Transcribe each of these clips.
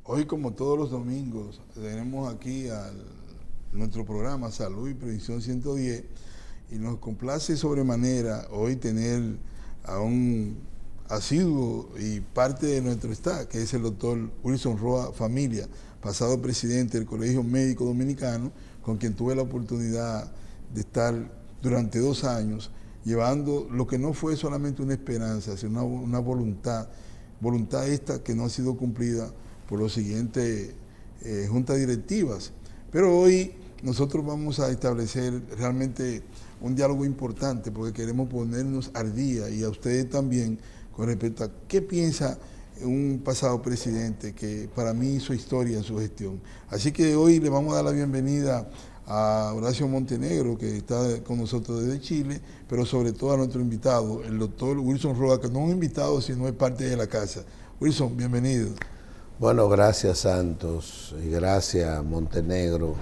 Hoy, como todos los domingos, tenemos aquí nuestro programa Salud y Prevención 110 y nos complace sobremanera hoy tener a un asiduo y parte de nuestro staff, que es el doctor Wilson Roa Familia, pasado presidente del Colegio Médico Dominicano, con quien tuve la oportunidad de estar durante 2 años llevando lo que no fue solamente una esperanza, sino una voluntad esta que no ha sido cumplida por los siguientes juntas directivas. Pero hoy nosotros vamos a establecer realmente un diálogo importante porque queremos ponernos al día y a ustedes también con respecto a qué piensa un pasado presidente que para mí hizo historia en su gestión. Así que hoy le vamos a dar la bienvenida a Horacio Montenegro, que está con nosotros desde Chile, pero sobre todo a nuestro invitado, el doctor Wilson Roa, que no es un invitado, sino es parte de la casa. Wilson, bienvenido. Bueno, gracias Santos y gracias Montenegro,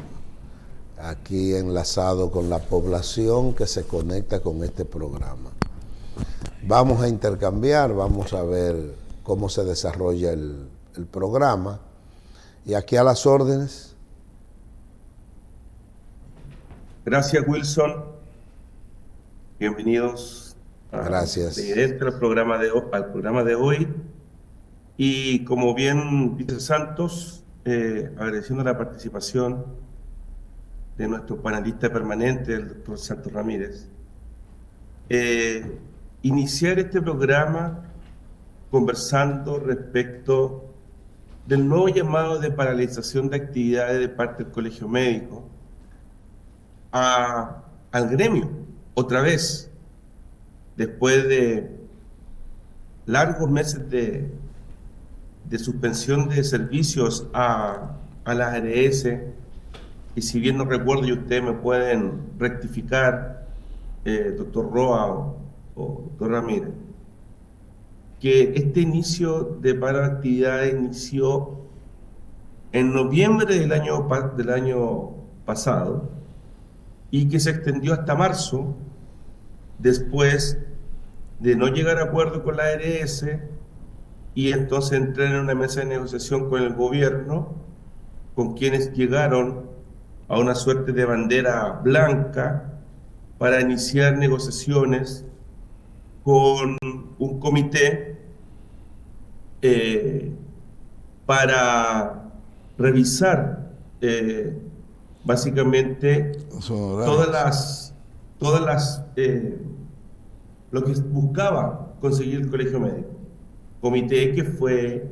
aquí enlazado con la población que se conecta con este programa. Vamos a intercambiar, vamos a ver cómo se desarrolla el programa y aquí a las órdenes. Gracias, Wilson. Bienvenidos al programa de hoy. Y como bien dice Santos, agradeciendo la participación de nuestro panelista permanente, el doctor Santos Ramírez, iniciar este programa conversando respecto del nuevo llamado de paralización de actividades de parte del Colegio Médico al gremio, otra vez, después de largos meses de suspensión de servicios a las ARS, y si bien no recuerdo y ustedes me pueden rectificar, doctor Roa o doctor Ramírez, que este inicio de paro de actividades inició en noviembre del año pasado, y que se extendió hasta marzo, después de no llegar a acuerdo con la ARS, y entonces entrar en una mesa de negociación con el gobierno, con quienes llegaron a una suerte de bandera blanca para iniciar negociaciones con un comité para revisar básicamente lo que buscaba conseguir el Colegio Médico. Comité que fue,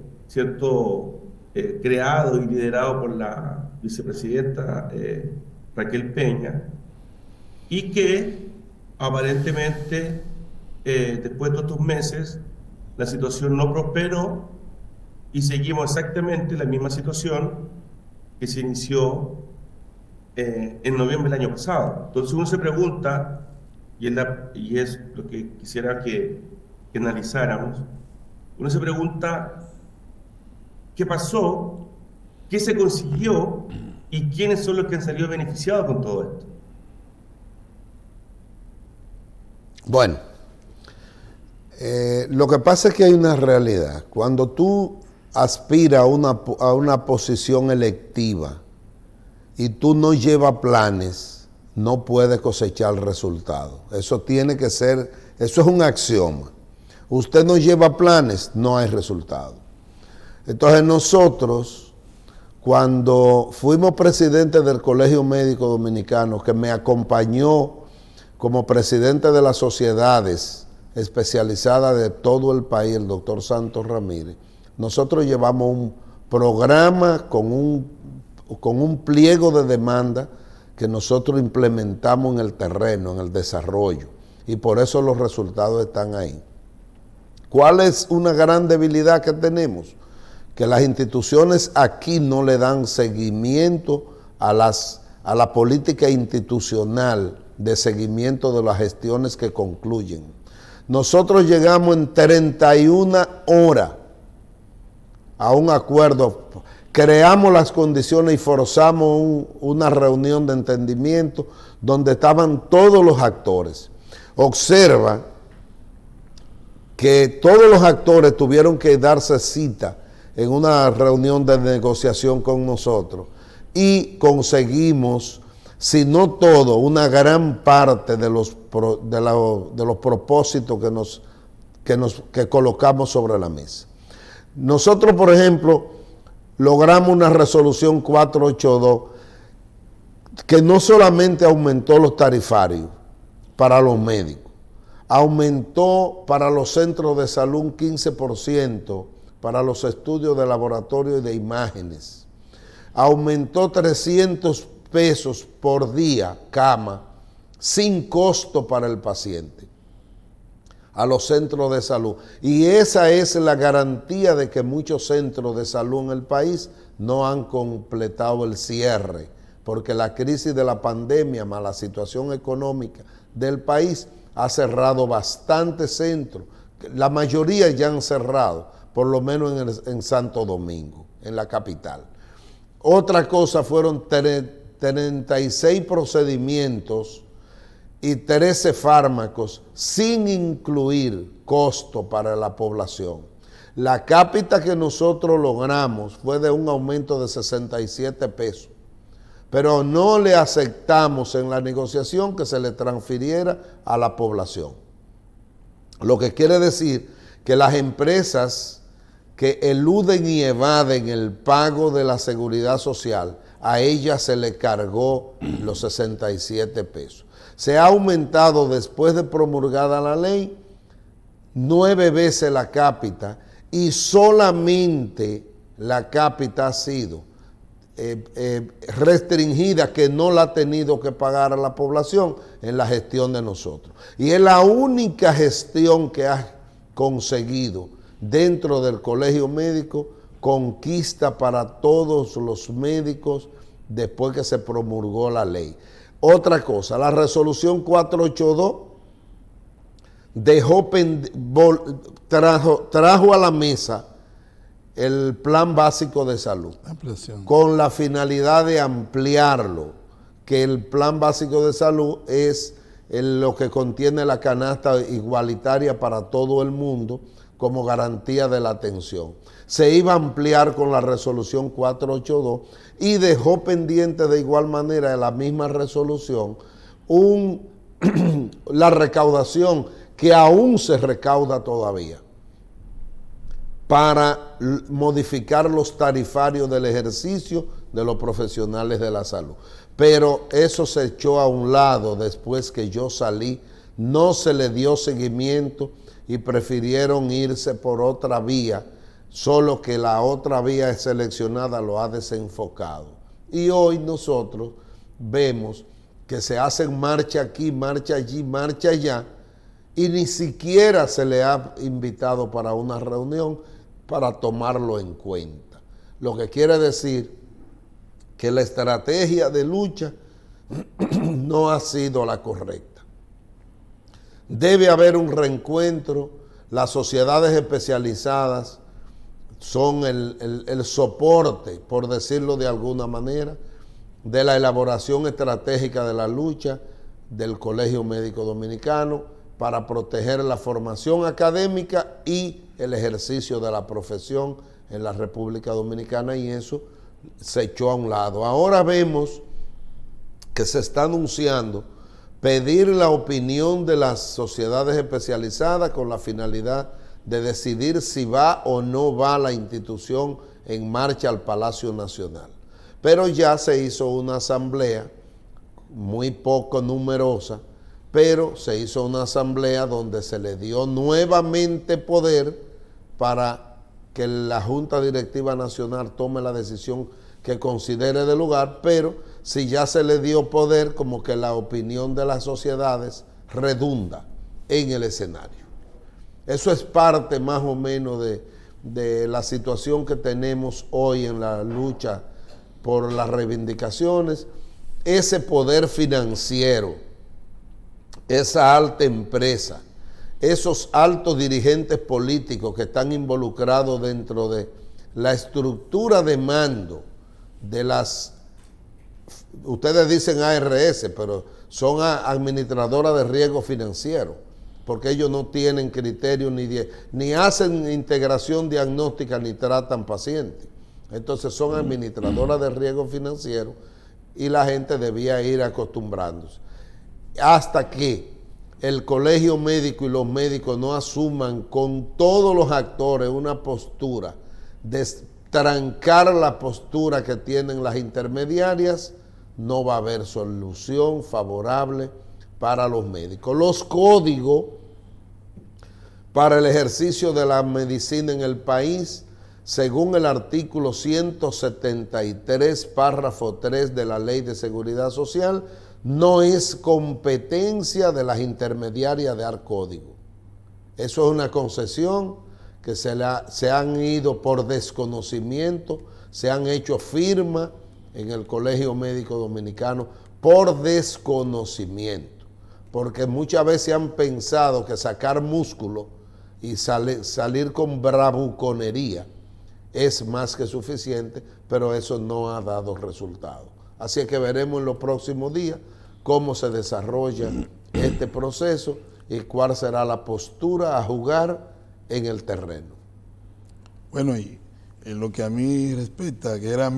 creado y liderado por la vicepresidenta Raquel Peña, y que aparentemente después de estos meses la situación no prosperó y seguimos exactamente la misma situación que se inició en noviembre del año pasado. Entonces uno se pregunta, y es lo que quisiera que analizáramos, uno se pregunta qué pasó, qué se consiguió y quiénes son los que han salido beneficiados con todo esto. Bueno, lo que pasa es que hay una realidad. Cuando tú aspiras a una posición electiva y tú no llevas planes, no puedes cosechar resultados. Eso tiene que ser, eso es un axioma. Usted no lleva planes, no hay resultado. Entonces nosotros, cuando fuimos presidentes del Colegio Médico Dominicano, que me acompañó como presidente de las sociedades especializadas de todo el país, el doctor Santos Ramírez, nosotros llevamos un programa con un pliego de demanda que nosotros implementamos en el terreno, en el desarrollo, y por eso los resultados están ahí. ¿Cuál es una gran debilidad que tenemos? Que las instituciones aquí no le dan seguimiento a la política institucional de seguimiento de las gestiones que concluyen. Nosotros llegamos en 31 horas a un acuerdo, creamos las condiciones y forzamos una reunión de entendimiento donde estaban todos los actores. Observa que todos los actores tuvieron que darse cita en una reunión de negociación con nosotros y conseguimos, si no todo, una gran parte de los propósitos que colocamos sobre la mesa. Nosotros, por ejemplo, logramos una resolución 482 que no solamente aumentó los tarifarios para los médicos, aumentó para los centros de salud un 15% para los estudios de laboratorio y de imágenes, aumentó 300 pesos por día, cama, sin costo para el paciente, a los centros de salud. Y esa es la garantía de que muchos centros de salud en el país no han completado el cierre, porque la crisis de la pandemia más la situación económica del país ha cerrado bastantes centros. La mayoría ya han cerrado, por lo menos en Santo Domingo, en la capital. Otra cosa fueron 36 procedimientos y 13 fármacos sin incluir costo para la población. La cápita que nosotros logramos fue de un aumento de 67 pesos, pero no le aceptamos en la negociación que se le transfiriera a la población. Lo que quiere decir que las empresas que eluden y evaden el pago de la seguridad social, a ellas se le cargó los 67 pesos. Se ha aumentado después de promulgada la ley 9 veces la cápita y solamente la cápita ha sido restringida, que no la ha tenido que pagar a la población en la gestión de nosotros. Y es la única gestión que ha conseguido dentro del colegio médico conquista para todos los médicos después que se promulgó la ley. Otra cosa, la resolución 482 trajo a la mesa el plan básico de salud, con la finalidad de ampliarlo, que el plan básico de salud es lo que contiene la canasta igualitaria para todo el mundo como garantía de la atención. Se iba a ampliar con la resolución 482 y dejó pendiente de igual manera de la misma resolución la recaudación que aún se recauda todavía para modificar los tarifarios del ejercicio de los profesionales de la salud. Pero eso se echó a un lado después que yo salí, no se le dio seguimiento y prefirieron irse por otra vía, solo que la otra vía seleccionada lo ha desenfocado. Y hoy nosotros vemos que se hacen marcha aquí, marcha allí, marcha allá, y ni siquiera se le ha invitado para una reunión para tomarlo en cuenta. Lo que quiere decir que la estrategia de lucha no ha sido la correcta. Debe haber un reencuentro. Las sociedades especializadas son el soporte, por decirlo de alguna manera, de la elaboración estratégica de la lucha del Colegio Médico Dominicano para proteger la formación académica y el ejercicio de la profesión en la República Dominicana, y eso se echó a un lado. Ahora vemos que se está anunciando pedir la opinión de las sociedades especializadas con la finalidad de decidir si va o no va la institución en marcha al Palacio Nacional. Pero ya se hizo una asamblea muy poco numerosa, pero se hizo una asamblea donde se le dio nuevamente poder para que la Junta Directiva Nacional tome la decisión que considere de lugar, pero si ya se le dio poder, como que la opinión de las sociedades redunda en el escenario. Eso es parte más o menos de la situación que tenemos hoy en la lucha por las reivindicaciones. Ese poder financiero, esa alta empresa, esos altos dirigentes políticos que están involucrados dentro de la estructura de mando de las, ustedes dicen ARS, pero son administradoras de riesgo financiero, porque ellos no tienen criterio ni hacen integración diagnóstica ni tratan pacientes. Entonces son administradoras de riesgo financiero y la gente debía ir acostumbrándose. Hasta que el colegio médico y los médicos no asuman con todos los actores una postura de trancar la postura que tienen las intermediarias, no va a haber solución favorable para los médicos. Los códigos para el ejercicio de la medicina en el país, según el artículo 173, párrafo 3 de la Ley de Seguridad Social, no es competencia de las intermediarias de dar código. Eso es una concesión que se han ido por desconocimiento, se han hecho firma en el Colegio Médico Dominicano por desconocimiento, porque muchas veces han pensado que sacar músculo y salir con bravuconería es más que suficiente, pero eso no ha dado resultado. Así que veremos en los próximos días cómo se desarrolla este proceso y cuál será la postura a jugar en el terreno. Bueno, y en lo que a mí respecta, que era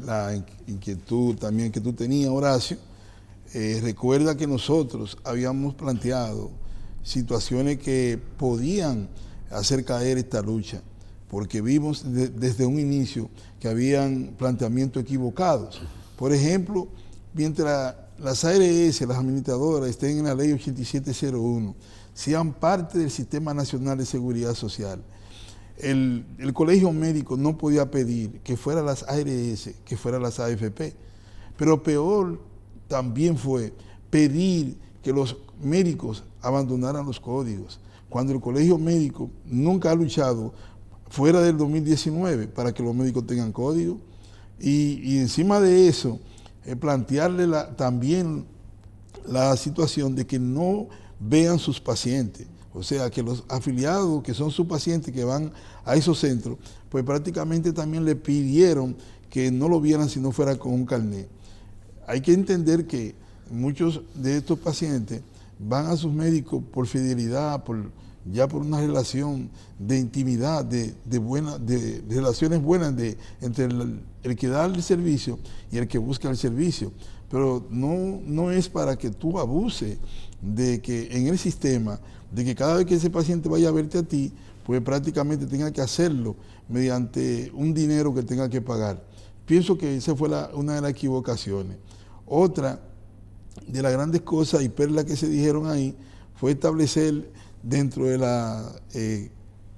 la inquietud también que tú tenías, Horacio, recuerda que nosotros habíamos planteado situaciones que podían hacer caer esta lucha, porque vimos desde un inicio que habían planteamientos equivocados. Por ejemplo, mientras las ARS, las administradoras, estén en la ley 8701, sean parte del Sistema Nacional de Seguridad Social, el colegio médico no podía pedir que fueran las ARS, que fueran las AFP, pero peor también fue pedir que los médicos abandonaran los códigos, cuando el colegio médico nunca ha luchado fuera del 2019 para que los médicos tengan código, y encima de eso, plantearle también la situación de que no vean sus pacientes, o sea, que los afiliados que son sus pacientes que van a esos centros, pues prácticamente también le pidieron que no lo vieran si no fuera con un carnet. Hay que entender que muchos de estos pacientes van a sus médicos por fidelidad, ya por una relación de intimidad, de relaciones buenas entre el que da el servicio y el que busca el servicio. Pero no es para que tú abuses de que en el sistema, de que cada vez que ese paciente vaya a verte a ti, pues prácticamente tenga que hacerlo mediante un dinero que tenga que pagar. Pienso que esa fue una de las equivocaciones. Otra de las grandes cosas y perlas que se dijeron ahí fue establecer dentro de las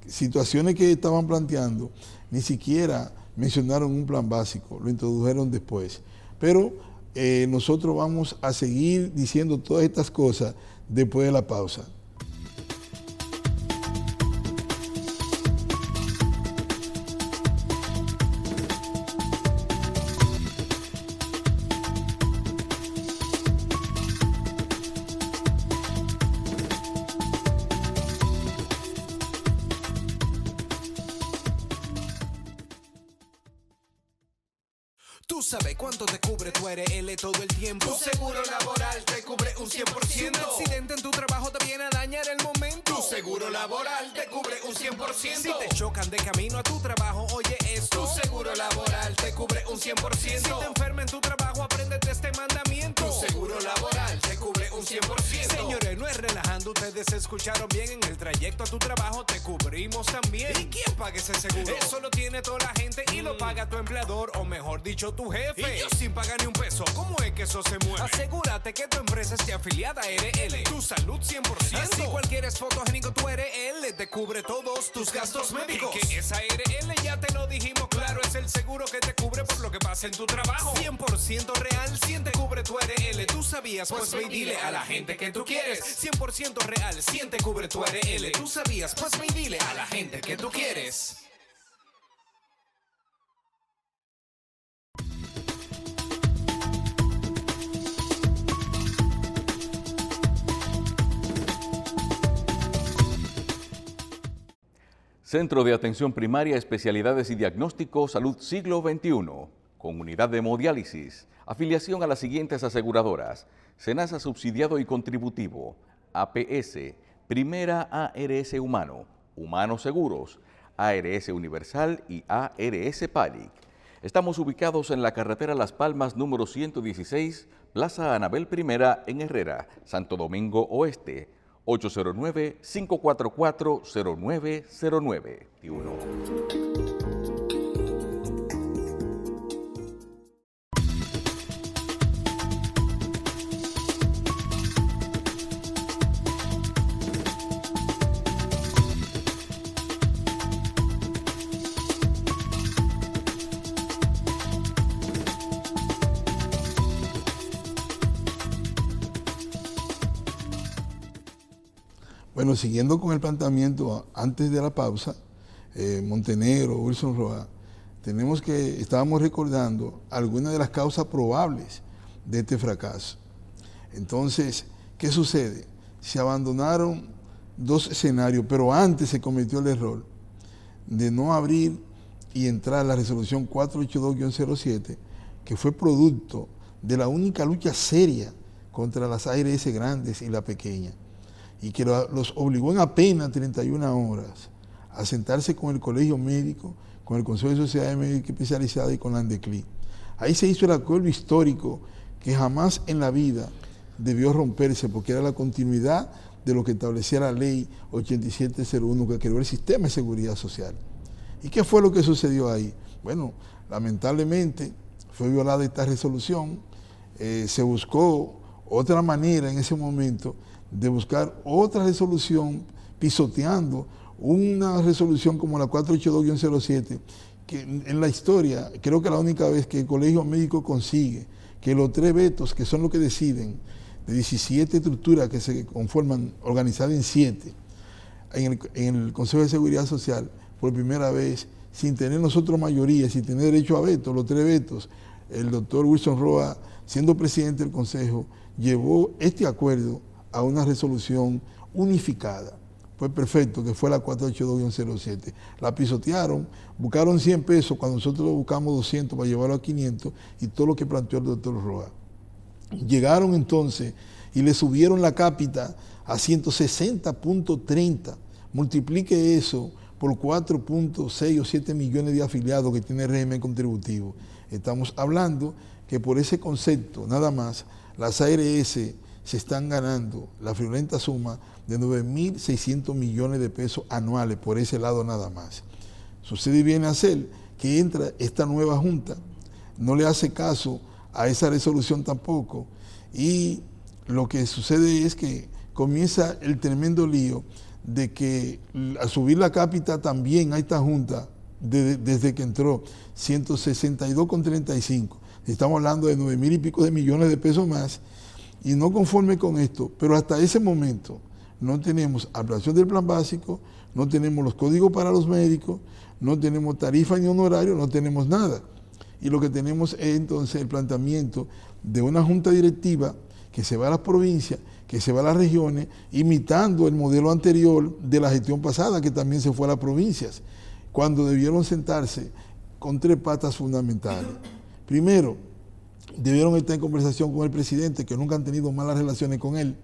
situaciones que estaban planteando, ni siquiera mencionaron un plan básico, lo introdujeron después. Pero nosotros vamos a seguir diciendo todas estas cosas después de la pausa. Tú sabes cuánto te cubre tu ARL todo el tiempo. Tu seguro laboral te cubre un 100%. Si un accidente en tu trabajo te viene a dañar el momento, tu seguro laboral te cubre un 100%. Si te chocan de camino a tu trabajo, oye esto, tu seguro laboral te cubre un 100%. Si te enfermas en tu trabajo, apréndete este mandamiento, tu seguro laboral te cubre un 100%. Señores, no es relajando, ustedes escucharon bien. En el trayecto a tu trabajo te cubrimos también. ¿Y quién paga ese seguro? Eso lo tiene toda la gente y lo paga tu empleador, o mejor dicho, tu jefe. Y yo sin pagar ni un peso, ¿cómo es que eso se mueve? Asegúrate que tu empresa esté afiliada a ARL. Tu salud 100%. Así cualquier es fotogénico, tu ARL te cubre todos tus gastos médicos. Y que esa ARL ya te lo dijimos claro, es el seguro que te cubre por lo que pasa en tu trabajo. 100% real, 100 te cubre tu ARL. ¿Tú sabías? Pues ve y dile a la gente que tú quieres. 100% real, 100 te cubre tu ARL. ¿Tú sabías? Pues ve y dile a la gente que tú quieres. Centro de Atención Primaria, Especialidades y Diagnóstico, Salud Siglo XXI, con unidad de hemodiálisis, afiliación a las siguientes aseguradoras: SENASA subsidiado y contributivo, APS, Primera ARS Humano, Humanos Seguros, ARS Universal y ARS Palic. Estamos ubicados en la carretera Las Palmas número 116, Plaza Anabel I en Herrera, Santo Domingo Oeste, 809-544-0909. Bueno, siguiendo con el planteamiento antes de la pausa, Montenegro, Wilson Roa, estábamos recordando algunas de las causas probables de este fracaso. Entonces, ¿qué sucede? Se abandonaron dos escenarios, pero antes se cometió el error de no abrir y entrar a la resolución 482-07, que fue producto de la única lucha seria contra las ARS grandes y la pequeña, y que los obligó en apenas 31 horas a sentarse con el Colegio Médico, con el Consejo de Sociedades Médicas Especializadas y con la ANDECLI. Ahí se hizo el acuerdo histórico que jamás en la vida debió romperse, porque era la continuidad de lo que establecía la ley 8701, que creó el sistema de seguridad social. ¿Y qué fue lo que sucedió ahí? Bueno, lamentablemente fue violada esta resolución, se buscó otra manera en ese momento de buscar otra resolución, pisoteando una resolución como la 482-07, que en la historia creo que la única vez que el Colegio Médico consigue que los 3 vetos, que son los que deciden, de 17 estructuras que se conforman, organizadas en 7, en el Consejo de Seguridad Social, por primera vez, sin tener nosotros mayoría, sin tener derecho a veto, los 3 vetos, el doctor Wilson Roa, siendo presidente del Consejo, llevó este acuerdo a una resolución unificada. Fue perfecto, que fue la 482-07. La pisotearon, buscaron 100 pesos cuando nosotros buscamos 200 para llevarlo a 500 y todo lo que planteó el doctor Roa. Llegaron entonces y le subieron la cápita a 160.30. Multiplique eso por 4.6 o 7 millones de afiliados que tiene el régimen contributivo. Estamos hablando que por ese concepto, nada más, las ARS se están ganando la friolenta suma de 9.600 millones de pesos anuales por ese lado nada más. Sucede y viene a ser que entra esta nueva junta, no le hace caso a esa resolución tampoco, y lo que sucede es que comienza el tremendo lío de que al subir la cápita también a esta junta, desde que entró, 162,35, estamos hablando de 9.000 y pico de millones de pesos más. Y no conforme con esto, pero hasta ese momento no tenemos aprobación del plan básico, no tenemos los códigos para los médicos, no tenemos tarifa ni honorario, no tenemos nada. Y lo que tenemos es entonces el planteamiento de una junta directiva que se va a las provincias, que se va a las regiones, imitando el modelo anterior de la gestión pasada, que también se fue a las provincias, cuando debieron sentarse con 3 patas fundamentales. Primero, debieron estar en conversación con el presidente, que nunca han tenido malas relaciones con él.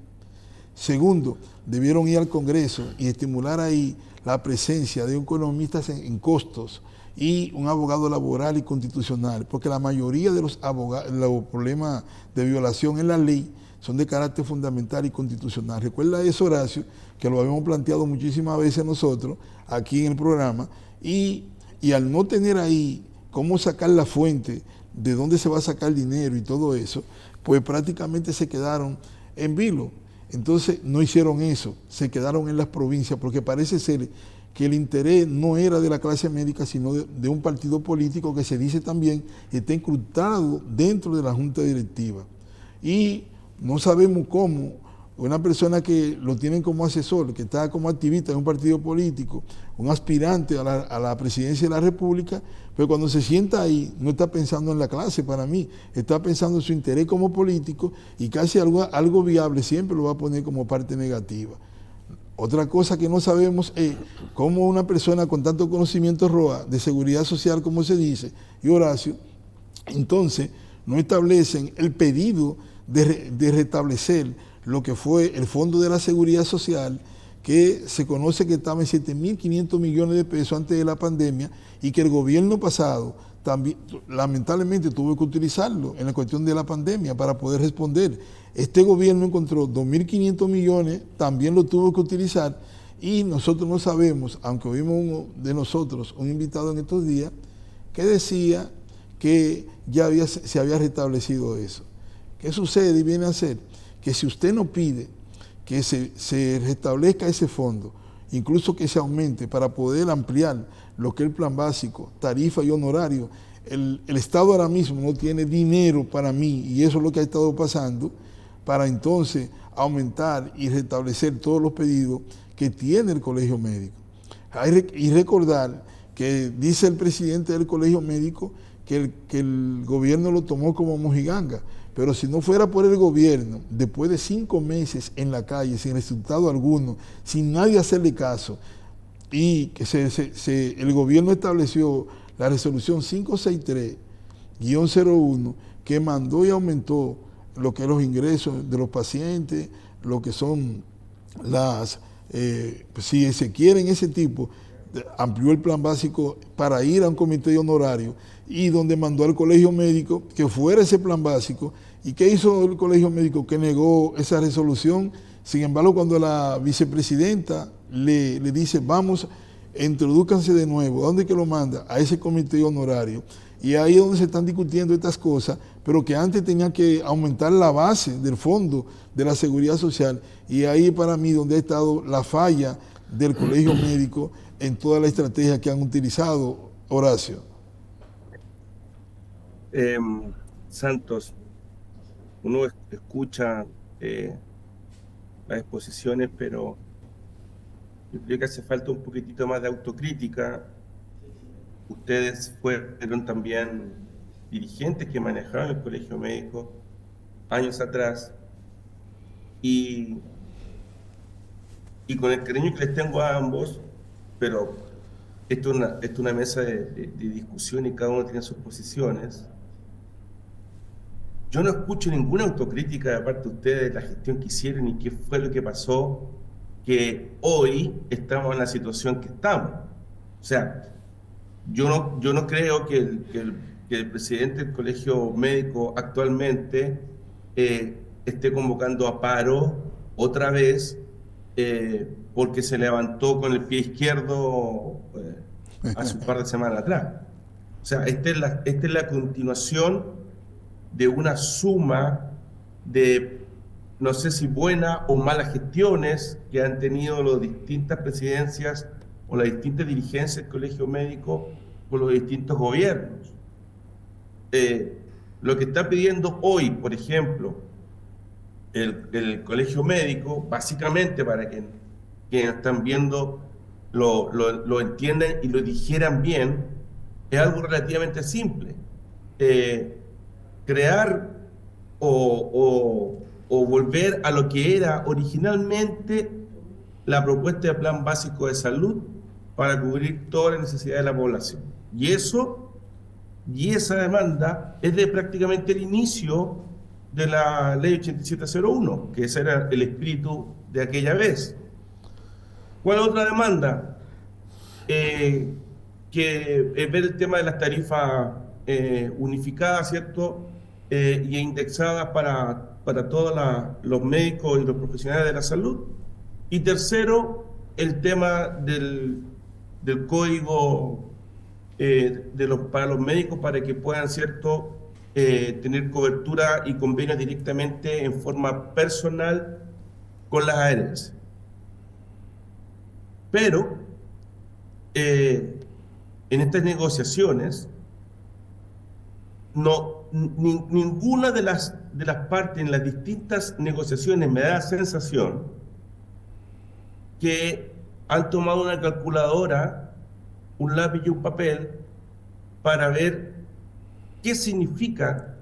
Segundo, debieron ir al Congreso y estimular ahí la presencia de economistas en costos y un abogado laboral y constitucional, porque la mayoría de los problemas de violación en la ley son de carácter fundamental y constitucional. Recuerda eso, Horacio, que lo habíamos planteado muchísimas veces nosotros aquí en el programa, y al no tener ahí cómo sacar la fuente, de dónde se va a sacar el dinero y todo eso, pues prácticamente se quedaron en vilo. Entonces no hicieron eso, se quedaron en las provincias, porque parece ser que el interés no era de la clase médica, sino de un partido político que se dice también está incrustado dentro de la junta directiva. Y no sabemos cómo una persona que lo tienen como asesor, que está como activista en un partido político, un aspirante a la presidencia de la República, pero cuando se sienta ahí no está pensando en la clase, para mí, está pensando en su interés como político, y casi algo viable siempre lo va a poner como parte negativa. Otra cosa que no sabemos es cómo una persona con tanto conocimiento Roa, de seguridad social como se dice, y Horacio, entonces no establecen el pedido de restablecer lo que fue el Fondo de la Seguridad Social, que se conoce que estaba en 7.500 millones de pesos antes de la pandemia y que el gobierno pasado también lamentablemente tuvo que utilizarlo en la cuestión de la pandemia para poder responder. Este gobierno encontró 2.500 millones, también lo tuvo que utilizar y nosotros no sabemos, aunque vimos uno de nosotros, un invitado en estos días, que decía que ya se había restablecido eso. ¿Qué sucede y viene a ser? Que si usted no pide que se restablezca ese fondo, incluso que se aumente para poder ampliar lo que es el plan básico, tarifa y honorario, el Estado ahora mismo no tiene dinero para mí, y eso es lo que ha estado pasando, para entonces aumentar y restablecer todos los pedidos que tiene el Colegio Médico. Y recordar que dice el presidente del Colegio Médico que el gobierno lo tomó como mojiganga, pero si no fuera por el gobierno, después de 5 meses en la calle, sin resultado alguno, sin nadie hacerle caso, y que el gobierno estableció la resolución 563-01, que mandó y aumentó lo que es los ingresos de los pacientes, lo que son si se quieren ese tipo, amplió el plan básico para ir a un comité de honorario y donde mandó al Colegio Médico que fuera ese plan básico. ¿Y qué hizo el Colegio Médico? Que negó esa resolución. Sin embargo, cuando la vicepresidenta le dice, vamos, introdúcanse de nuevo, ¿a dónde que lo manda? A ese comité de honorario. Y ahí es donde se están discutiendo estas cosas, pero que antes tenía que aumentar la base del fondo de la seguridad social. Y ahí para mí donde ha estado la falla del Colegio Médico en toda la estrategia que han utilizado, Horacio. Santos, uno escucha las exposiciones, pero yo creo que hace falta un poquitito más de autocrítica. Ustedes fueron también dirigentes que manejaron el Colegio Médico años atrás y con el cariño que les tengo a ambos, pero esto es una mesa de discusión y cada uno tiene sus posiciones. Yo no escucho ninguna autocrítica de parte de ustedes de la gestión que hicieron y qué fue lo que pasó, que hoy estamos en la situación que estamos. O sea, yo no creo que el presidente del Colegio Médico actualmente esté convocando a paro otra vez porque se levantó con el pie izquierdo hace un par de semanas atrás. O sea, esta es la continuación de una suma de, no sé si buenas o malas gestiones que han tenido las distintas presidencias o las distintas dirigencias del Colegio Médico con los distintos gobiernos. Lo que está pidiendo hoy, por ejemplo, el Colegio Médico, básicamente para que quienes están viendo lo entiendan y lo dijeran bien, es algo relativamente simple. Crear o volver a lo que era originalmente la propuesta de plan básico de salud para cubrir todas las necesidades de la población. Y esa demanda es de prácticamente el inicio de la ley 8701, que ese era el espíritu de aquella vez. ¿Cuál otra demanda? Que es ver el tema de las tarifas unificadas, ¿cierto? Y indexadas para todos los médicos y los profesionales de la salud. Y tercero, el tema del código para los médicos para que puedan, ¿cierto?, tener cobertura y convenios directamente en forma personal con las ARS. Pero en estas negociaciones ninguna de las partes en las distintas negociaciones me da la sensación que han tomado una calculadora, un lápiz y un papel para ver qué significa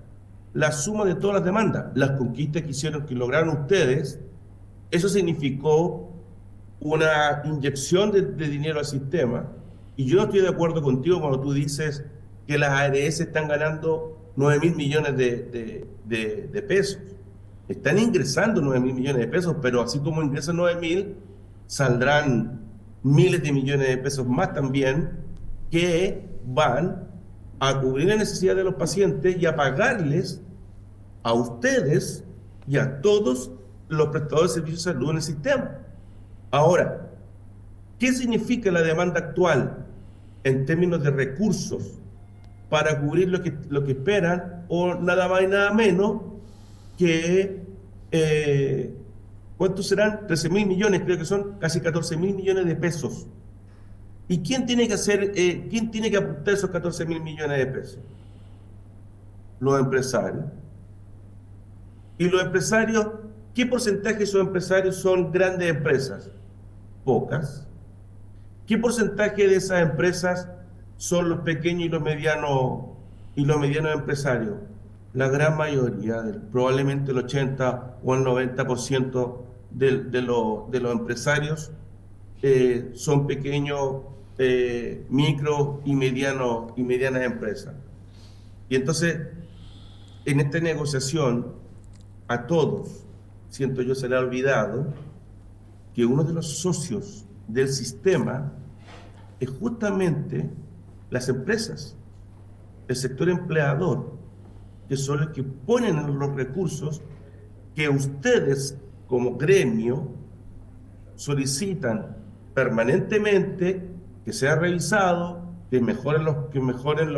la suma de todas las demandas, las conquistas que lograron ustedes. Eso significó una inyección de dinero al sistema, y yo no estoy de acuerdo contigo cuando tú dices que las ARS están ganando 9.000 millones de pesos. Están ingresando 9.000 millones de pesos, pero así como ingresan 9.000, saldrán miles de millones de pesos más también, que van a cubrir la necesidad de los pacientes y a pagarles a ustedes y a todos los prestadores de servicios de salud en el sistema. Ahora, ¿qué significa la demanda actual en términos de recursos para cubrir lo que esperan? O nada más y nada menos que, ¿cuántos serán? 13.000 millones, creo que son casi 14.000 millones de pesos. ¿Y quién tiene que quién tiene que aportar esos 14.000 millones de pesos? Los empresarios. Y los empresarios, ¿qué porcentaje de esos empresarios son grandes empresas? Pocas. ¿Qué porcentaje de esas empresas son los pequeños y los medianos empresarios? La gran mayoría, probablemente el 80 o el 90% de los empresarios son pequeños, micro y medianas empresas. Y entonces, en esta negociación, a todos, siento yo, se le ha olvidado que uno de los socios del sistema es justamente las empresas, el sector empleador, que son los que ponen los recursos que ustedes como gremio solicitan permanentemente que sea revisado, que mejoren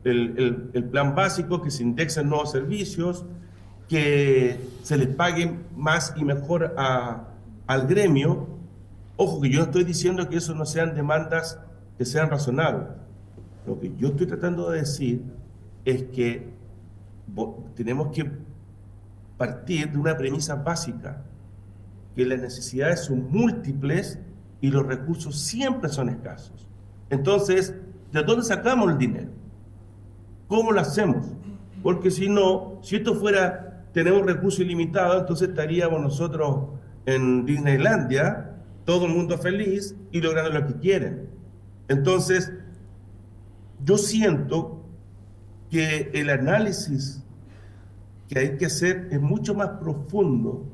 el plan básico, que se indexen nuevos servicios, que se les pague más y mejor al gremio. Ojo, que yo no estoy diciendo que eso no sean demandas que sean razonables. Lo que yo estoy tratando de decir es que tenemos que partir de una premisa básica, que las necesidades son múltiples y los recursos siempre son escasos. Entonces, ¿de dónde sacamos el dinero? ¿Cómo lo hacemos? Porque si no, si esto fuera, tenemos recursos ilimitados, entonces estaríamos nosotros en Disneylandia, todo el mundo feliz y logrando lo que quieren. Entonces, yo siento que el análisis que hay que hacer es mucho más profundo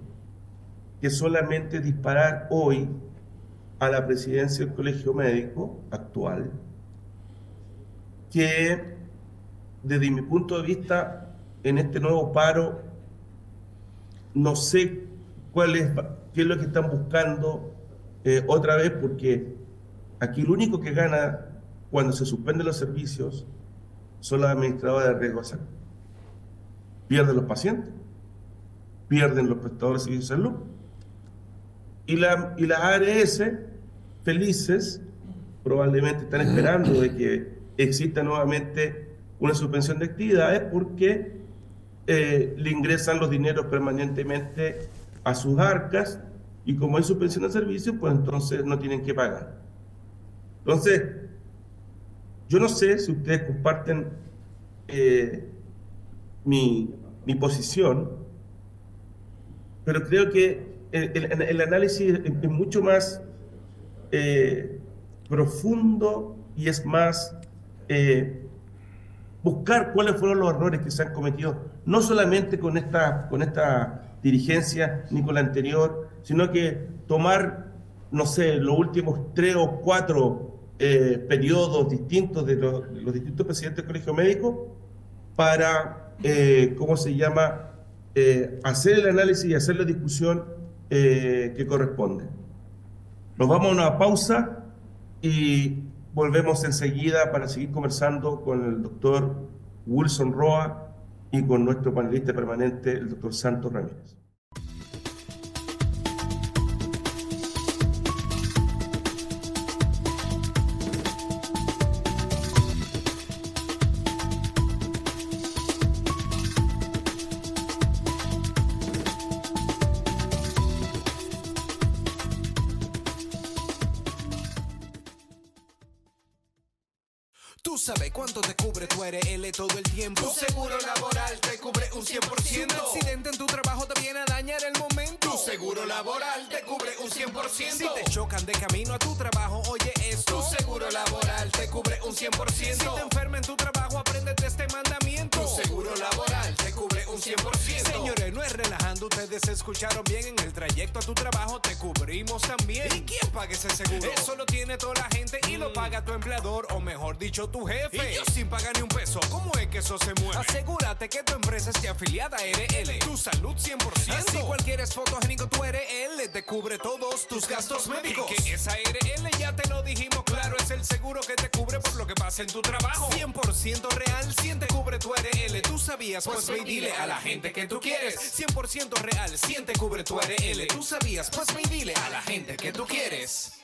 que solamente disparar hoy a la presidencia del Colegio Médico actual, que desde mi punto de vista, en este nuevo paro, no sé qué es lo que están buscando otra vez, porque aquí lo único que gana cuando se suspenden los servicios son los administradores de riesgo de salud. Pierden los pacientes, pierden los prestadores de servicios de salud, y las ARS felices probablemente están esperando de que exista nuevamente una suspensión de actividades, porque le ingresan los dineros permanentemente a sus arcas, y como hay suspensión de servicios, pues entonces no tienen que pagar. Entonces, yo no sé si ustedes comparten mi posición, pero creo que el análisis es mucho más profundo, y es más buscar cuáles fueron los errores que se han cometido, no solamente con esta dirigencia ni con la anterior, sino que tomar, no sé, los últimos 3 o 4 periodos distintos de los distintos presidentes del Colegio Médico para, hacer el análisis y hacer la discusión que corresponde. Nos vamos a una pausa y volvemos enseguida para seguir conversando con el doctor Wilson Roa y con nuestro panelista permanente, el doctor Santos Ramírez. Tú sabes cuánto te cubre tu ARL todo el tiempo. Tu seguro laboral te cubre un 100%. Si un accidente en tu trabajo te viene a dañar el momento, tu seguro laboral te cubre un 100%. Si te chocan de camino a tu trabajo, oye esto, tu seguro laboral te cubre un 100%. Si te enfermas en tu trabajo, apréndete este mandamiento, tu seguro laboral te cubre un 100%. Señores, no es relajando, Escuchando, ustedes escucharon bien. En el trayecto a tu trabajo te cubrimos también. ¿Y quién paga ese seguro? Eso lo tiene toda la gente y lo paga tu empleador, o mejor dicho, tu jefe. Y yo sin pagar ni un peso, ¿cómo es que eso se mueve? Asegúrate que tu empresa esté afiliada a RL. Tu salud 100%. Así cualquier es fotogénico, tu RL te cubre todos tus gastos médicos. Que esa RL ya te lo dijimos claro, es el seguro que te cubre por lo que pasa en tu trabajo. 100% real, 100 te cubre tu RL. ¿Tú sabías? Pues ve y dile a la gente que tú quieres. 100% real, 100 te cubre tu RL. ¿Tú sabías? Pues ve y dile a la gente que tú quieres.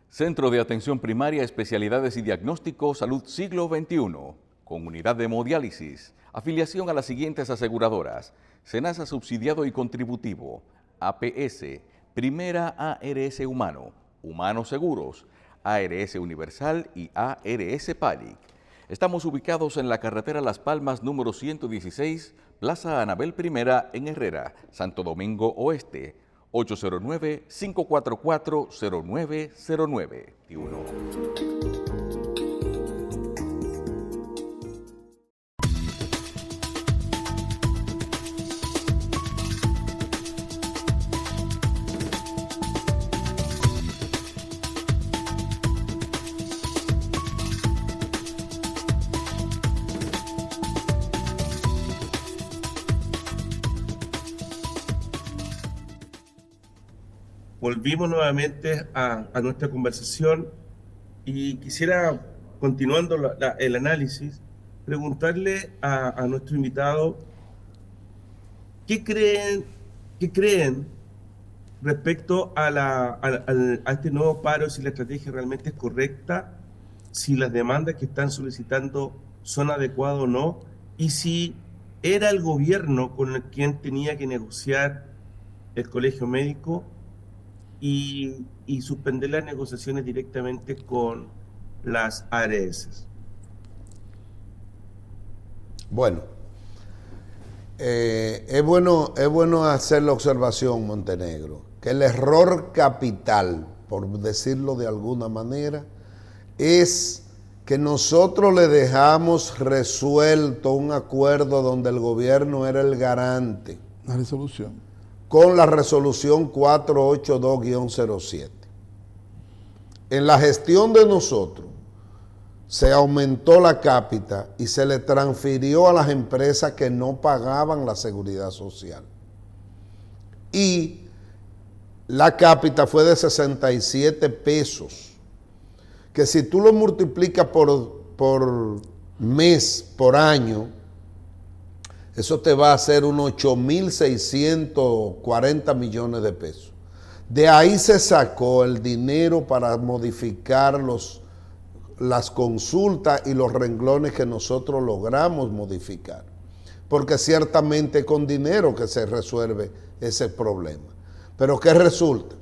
Centro de Atención Primaria, Especialidades y Diagnóstico, Salud Siglo XXI, con unidad de hemodiálisis, afiliación a las siguientes aseguradoras: Senasa Subsidiado y Contributivo, APS, Primera ARS Humano, Humano Seguros, ARS Universal y ARS Palic. Estamos ubicados en la carretera Las Palmas número 116, Plaza Anabel I en Herrera, Santo Domingo Oeste. 809-544-0909. Volvimos nuevamente a nuestra conversación y quisiera, continuando el análisis, preguntarle a nuestro invitado qué creen respecto a este nuevo paro, si la estrategia realmente es correcta, si las demandas que están solicitando son adecuadas o no, y si era el gobierno con el quien tenía que negociar el colegio médico y suspender las negociaciones directamente con las ARS. Bueno, es bueno hacer la observación, Montenegro, que el error capital, por decirlo de alguna manera, es que nosotros le dejamos resuelto un acuerdo donde el gobierno era el garante. La resolución. Con la resolución 482-07. En la gestión de nosotros se aumentó la cápita y se le transfirió a las empresas que no pagaban la seguridad social. Y la cápita fue de 67 pesos, que si tú lo multiplicas por mes, por año, eso te va a hacer unos 8.640 millones de pesos. De ahí se sacó el dinero para modificar las consultas y los renglones que nosotros logramos modificar. Porque ciertamente con dinero que se resuelve ese problema. Pero ¿qué resulta?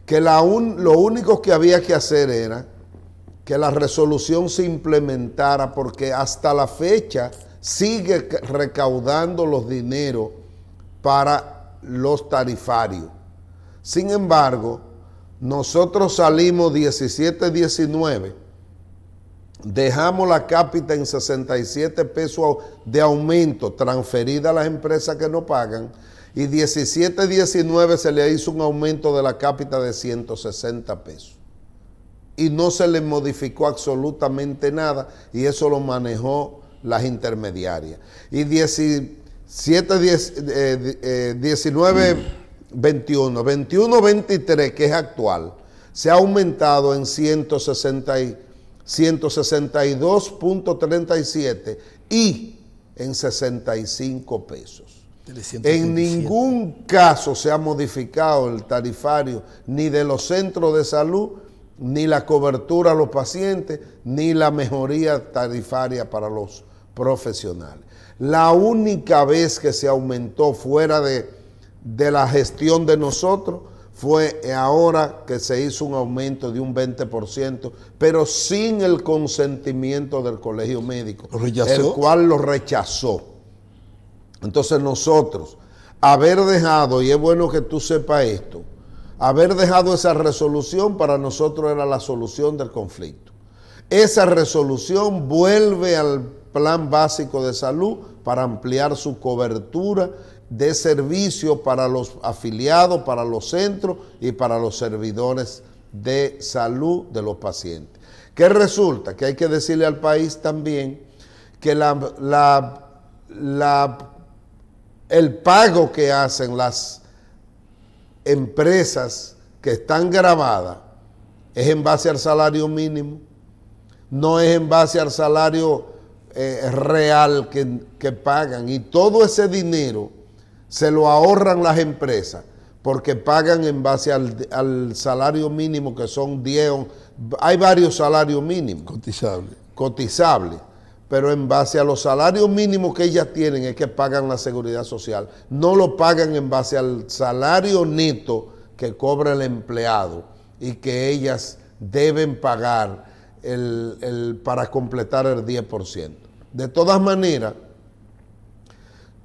Que lo único que había que hacer era que la resolución se implementara, porque hasta la fecha sigue recaudando los dineros para los tarifarios. Sin embargo, nosotros salimos 17-19, dejamos la cápita en 67 pesos de aumento transferida a las empresas que no pagan, y 17-19 se le hizo un aumento de la cápita de 160 pesos. Y no se le modificó absolutamente nada, y eso lo manejó las intermediarias. Y 21-23, que es actual, se ha aumentado en 162.37 y en 65 pesos. En ningún caso se ha modificado el tarifario ni de los centros de salud, ni la cobertura a los pacientes, ni la mejoría tarifaria para los profesionales. La única vez que se aumentó fuera de la gestión de nosotros fue ahora que se hizo un aumento de un 20%, pero sin el consentimiento del colegio médico, ¿Lo rechazó? el cual lo rechazó. Entonces nosotros, haber dejado, y es bueno que tú sepas esto, haber dejado esa resolución para nosotros era la solución del conflicto. Esa resolución vuelve al plan básico de salud para ampliar su cobertura de servicio para los afiliados, para los centros y para los servidores de salud de los pacientes. ¿Qué resulta? Que hay que decirle al país también que el pago que hacen las empresas que están grabadas es en base al salario mínimo, no es en base al salario real que pagan, y todo ese dinero se lo ahorran las empresas porque pagan en base al salario mínimo, que son 10, hay varios salarios mínimos cotizables, pero en base a los salarios mínimos que ellas tienen es que pagan la seguridad social, no lo pagan en base al salario neto que cobra el empleado y que ellas deben pagar para completar el 10%. De todas maneras,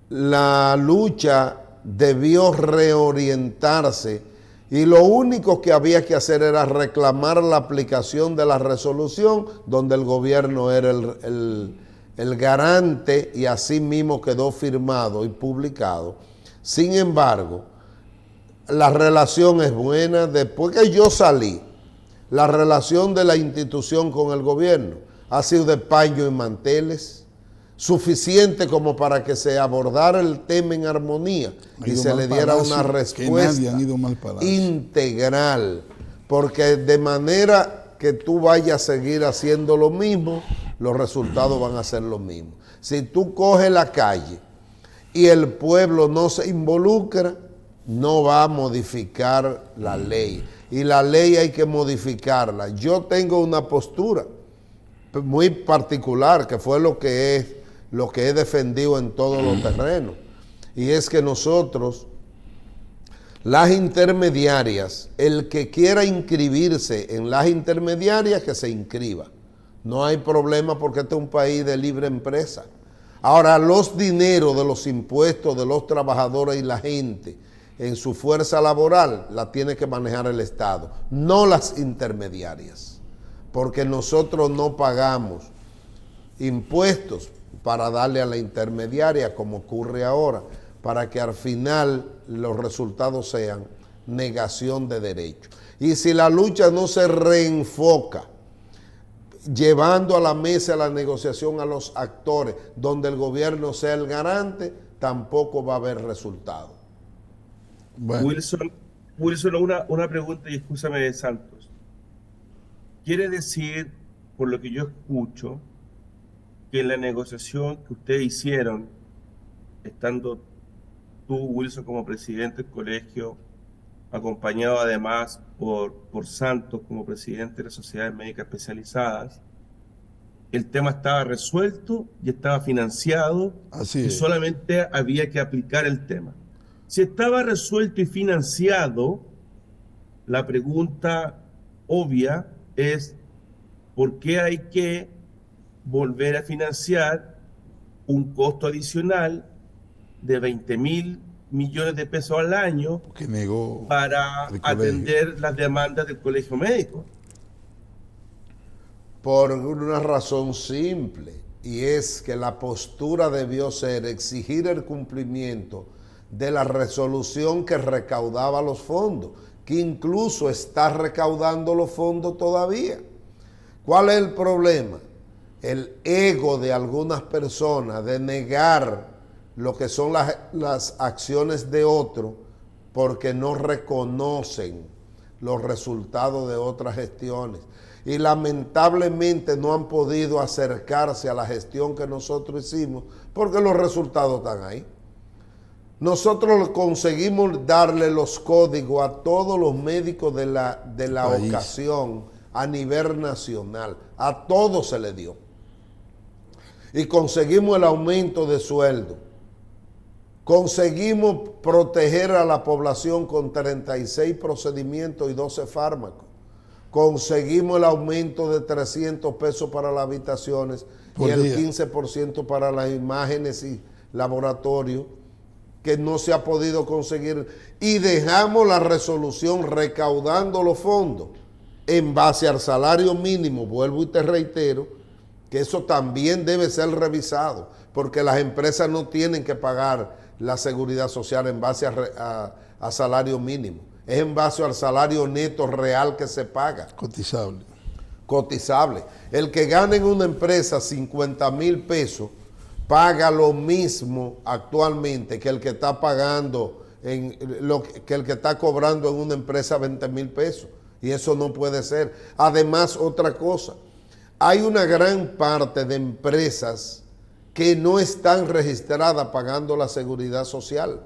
la lucha debió reorientarse y lo único que había que hacer era reclamar la aplicación de la resolución donde el gobierno era el garante, y así mismo quedó firmado y publicado. Sin embargo, la relación es buena. Después que yo salí, la relación de la institución con el gobierno ha sido de paño y manteles, suficiente como para que se abordara el tema en armonía y se le diera una respuesta integral, porque de manera que tú vayas a seguir haciendo lo mismo, los resultados van a ser los mismos. Si tú coges la calle y el pueblo no se involucra, no va a modificar la ley, y la ley hay que modificarla. Yo tengo una postura muy particular, que fue lo que he defendido en todos los terrenos, y es que nosotros, las intermediarias, el que quiera inscribirse en las intermediarias, que se inscriba. No hay problema, porque este es un país de libre empresa. Ahora, los dineros de los impuestos de los trabajadores y la gente en su fuerza laboral la tiene que manejar el Estado, no las intermediarias, porque nosotros no pagamos impuestos para darle a la intermediaria, como ocurre ahora, para que al final los resultados sean negación de derechos. Y si la lucha no se reenfoca, llevando a la mesa de la negociación a los actores, donde el gobierno sea el garante, tampoco va a haber resultado. Bueno. Wilson, una pregunta, y escúchame, Santos. ¿Quiere decir, por lo que yo escucho, que en la negociación que ustedes hicieron, estando tú, Wilson, como presidente del colegio, acompañado además por Santos como presidente de las sociedades médicas especializadas, el tema estaba resuelto y estaba financiado, y solamente había que aplicar el tema? Si estaba resuelto y financiado, la pregunta obvia es: ¿por qué hay que volver a financiar un costo adicional de 20.000 millones de pesos al año para atender las demandas del colegio médico? Por una razón simple, y es que la postura debió ser exigir el cumplimiento de la resolución que recaudaba los fondos, que incluso está recaudando los fondos todavía. ¿Cuál es el problema? El ego de algunas personas de negar lo que son las acciones de otro, porque no reconocen los resultados de otras gestiones, y lamentablemente no han podido acercarse a la gestión que nosotros hicimos, porque los resultados están ahí. Nosotros conseguimos darle los códigos a todos los médicos de la ocasión a nivel nacional. A todos se le dio. Y conseguimos el aumento de sueldo. Conseguimos proteger a la población con 36 procedimientos y 12 fármacos. Conseguimos el aumento de 300 pesos para las habitaciones y el 15% para las imágenes y laboratorios, que no se ha podido conseguir y dejamos la resolución recaudando los fondos en base al salario mínimo. Vuelvo y te reitero que eso también debe ser revisado, porque las empresas no tienen que pagar la seguridad social en base a salario mínimo, es en base al salario neto real que se paga. Cotizable. El que gane en una empresa 50,000 pesos paga lo mismo actualmente que el que está pagando que el que está cobrando en una empresa 20,000 pesos. Y eso no puede ser. Además, otra cosa, hay una gran parte de empresas que no están registradas pagando la seguridad social.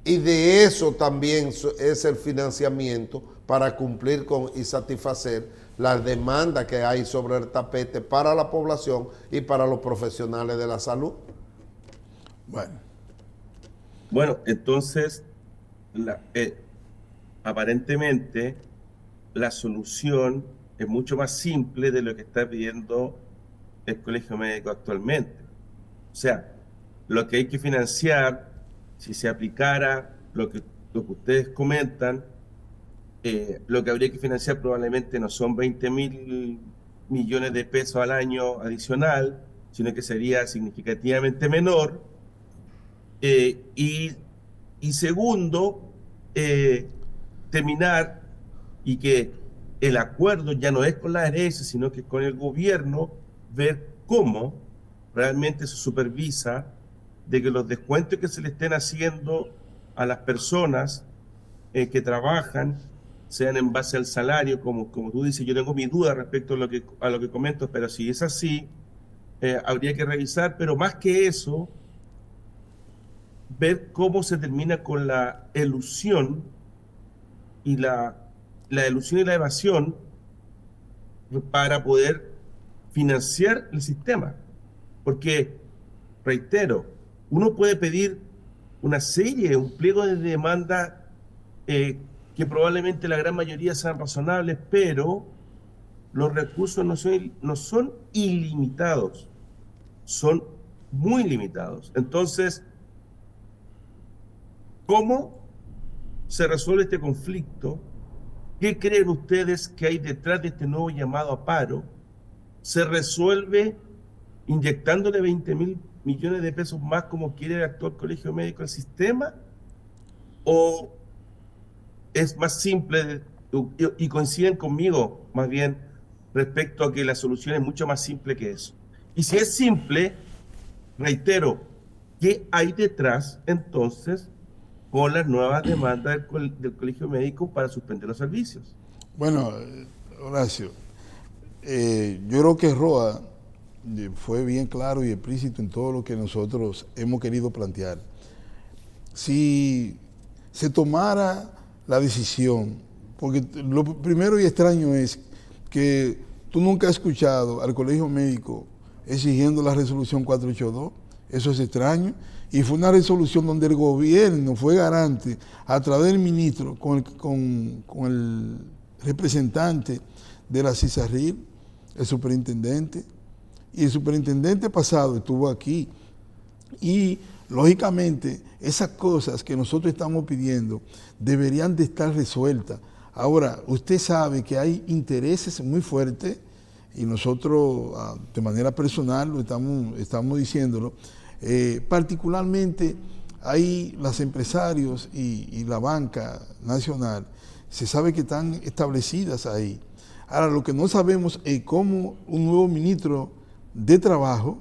Y de eso también es el financiamiento para cumplir con y satisfacer las demandas que hay sobre el tapete para la población y para los profesionales de la salud. Bueno, entonces, aparentemente, la solución es mucho más simple de lo que está pidiendo el Colegio Médico actualmente. O sea, lo que hay que financiar, si se aplicara lo que ustedes comentan, lo que habría que financiar probablemente no son 20,000 millones de pesos al año adicional, sino que sería significativamente menor. Y segundo, terminar y que el acuerdo ya no es con la ARS, sino que con el gobierno, ver cómo realmente se supervisa de que los descuentos que se le estén haciendo a las personas que trabajan sean en base al salario, como tú dices. Yo tengo mi duda respecto a lo que comento, pero si es así, habría que revisar, pero más que eso, ver cómo se termina con la elusión y la elusión y la evasión para poder financiar el sistema. Porque, reitero, uno puede pedir un pliego de demanda que probablemente la gran mayoría sean razonables, pero los recursos no son ilimitados, son muy limitados. Entonces, ¿cómo se resuelve este conflicto? ¿Qué creen ustedes que hay detrás de este nuevo llamado a paro? ¿Se resuelve inyectándole 20,000 millones de pesos más como quiere el actual Colegio Médico al sistema? ¿O es más simple, y coinciden conmigo más bien respecto a que la solución es mucho más simple que eso? Y si es simple, reitero, ¿qué hay detrás entonces con las nuevas demandas del Colegio Médico para suspender los servicios? Bueno, Horacio, yo creo que Roa fue bien claro y explícito en todo lo que nosotros hemos querido plantear. Si se tomara la decisión, porque lo primero y extraño es que tú nunca has escuchado al Colegio Médico exigiendo la resolución 482, eso es extraño, y fue una resolución donde el gobierno fue garante a través del ministro con el representante de la CISARRIL, el superintendente, y el superintendente pasado estuvo aquí, y lógicamente esas cosas que nosotros estamos pidiendo deberían de estar resueltas. Ahora, usted sabe que hay intereses muy fuertes y nosotros de manera personal lo estamos diciéndolo, particularmente hay los empresarios y la banca nacional, se sabe que están establecidas ahí. Ahora, lo que no sabemos es cómo un nuevo ministro de Trabajo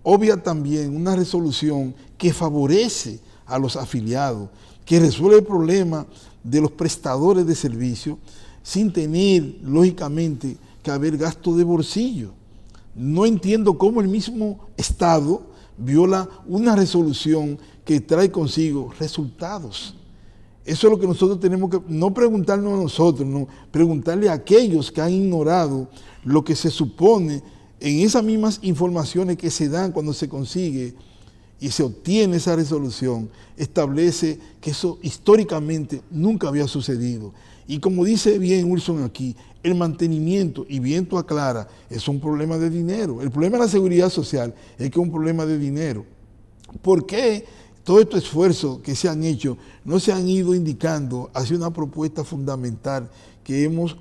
obvia también una resolución que favorece a los afiliados, que resuelve el problema de los prestadores de servicios sin tener, lógicamente, que haber gasto de bolsillo. No entiendo cómo el mismo Estado viola una resolución que trae consigo resultados. Eso es lo que nosotros tenemos que, no preguntarnos a nosotros, no, preguntarle a aquellos que han ignorado lo que se supone en esas mismas informaciones que se dan cuando se consigue y se obtiene esa resolución, establece que eso históricamente nunca había sucedido. Y como dice bien Wilson aquí, el mantenimiento, y bien tú aclara, es un problema de dinero. El problema de la seguridad social es que es un problema de dinero. ¿Por qué todos estos esfuerzos que se han hecho no se han ido indicando hacia una propuesta fundamental que hemos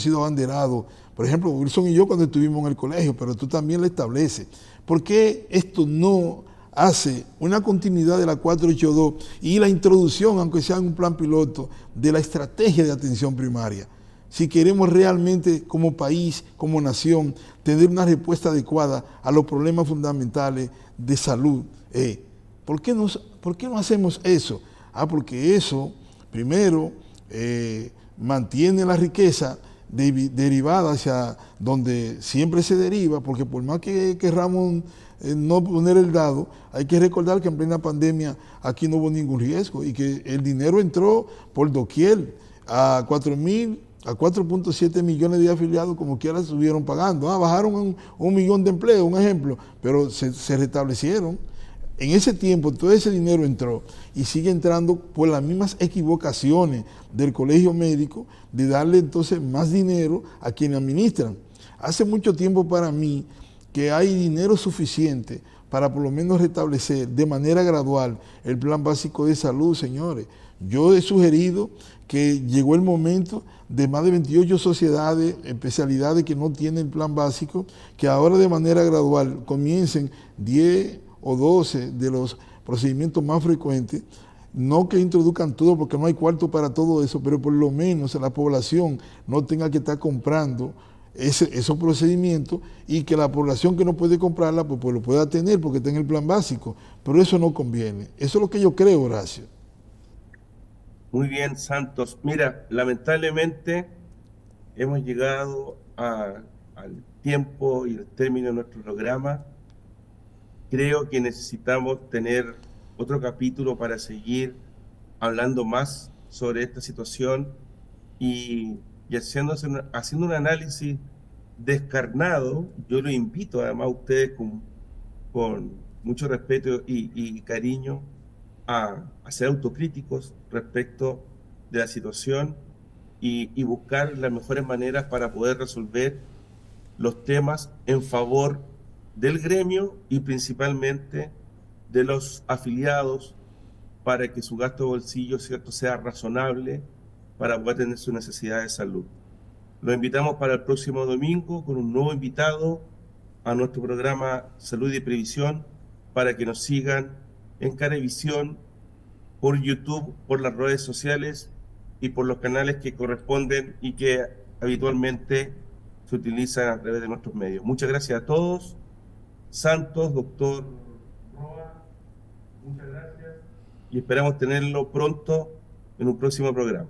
sido abanderados. Por ejemplo, Wilson y yo cuando estuvimos en el colegio, pero tú también lo estableces. ¿Por qué esto no hace una continuidad de la 482 y la introducción, aunque sea en un plan piloto, de la estrategia de atención primaria? Si queremos realmente como país, como nación, tener una respuesta adecuada a los problemas fundamentales de salud, ¿por qué no hacemos eso? Porque eso, primero, mantiene la riqueza derivada hacia donde siempre se deriva, porque por más que querramos no poner el dado, hay que recordar que en plena pandemia aquí no hubo ningún riesgo y que el dinero entró por doquier a 4.7 millones de afiliados, como quiera estuvieron pagando. Bajaron un millón de empleos, un ejemplo, pero se restablecieron. En ese tiempo todo ese dinero entró y sigue entrando por las mismas equivocaciones del colegio médico de darle entonces más dinero a quienes administran. Hace mucho tiempo para mí que hay dinero suficiente para por lo menos restablecer de manera gradual el plan básico de salud, señores. Yo he sugerido que llegó el momento de más de 28 sociedades, especialidades que no tienen el plan básico, que ahora de manera gradual comiencen 10 o 12 de los procedimientos más frecuentes, no que introduzcan todo porque no hay cuarto para todo eso, pero por lo menos la población no tenga que estar comprando esos procedimientos y que la población que no puede comprarla pues lo pueda tener porque está en el plan básico, pero eso no conviene. Eso es lo que yo creo, Horacio. Muy bien, Santos. Mira, lamentablemente hemos llegado al tiempo y al término de nuestro programa. Creo que necesitamos tener otro capítulo para seguir hablando más sobre esta situación y haciendo un análisis descarnado. Yo lo invito además a ustedes con mucho respeto y cariño a ser autocríticos respecto de la situación y buscar las mejores maneras para poder resolver los temas en favor del gremio y principalmente de los afiliados para que su gasto de bolsillo, ¿cierto?, sea razonable para poder tener su necesidad de salud. Los invitamos para el próximo domingo con un nuevo invitado a nuestro programa Salud y Previsión para que nos sigan en Carevisión, por YouTube, por las redes sociales y por los canales que corresponden y que habitualmente se utilizan a través de nuestros medios. Muchas gracias a todos. Santos, doctor Roa, muchas gracias y esperamos tenerlo pronto en un próximo programa.